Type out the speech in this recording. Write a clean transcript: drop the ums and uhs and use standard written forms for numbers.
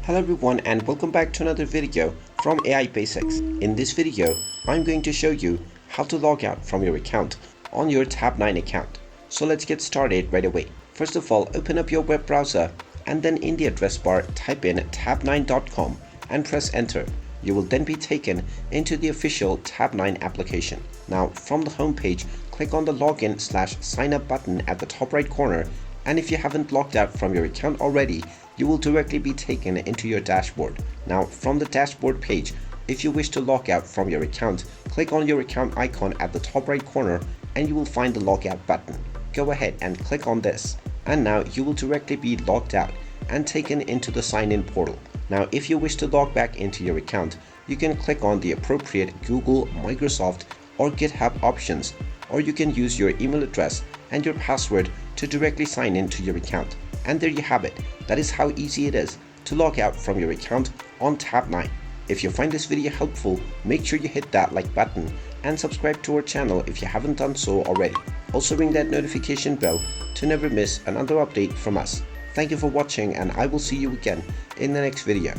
Hello everyone and welcome back to another video from AI Basics. In this video, I'm going to show you how to log out from your account on your TABNINE account. So let's get started right away. First of all, open up your web browser and then in the address bar type in tabnine.com and press enter. You will then be taken into the official TABNINE application. Now from the home page, click on the login/sign up button at the top right corner, and if you haven't logged out from your account already, you will directly be taken into your dashboard. Now from the dashboard page, if you wish to log out from your account, click on your account icon at the top right corner and you will find the logout button. Go ahead and click on this, and now you will directly be logged out and taken into the sign in portal. Now if you wish to log back into your account, you can click on the appropriate Google, Microsoft or GitHub options, or you can use your email address and your password to directly sign into your account. And there you have it. That is how easy it is to log out from your account on TABNINE. If you find this video helpful, make sure you hit that like button and subscribe to our channel if you haven't done so already. Also ring that notification bell to never miss another update from us. Thank you for watching and I will see you again in the next video.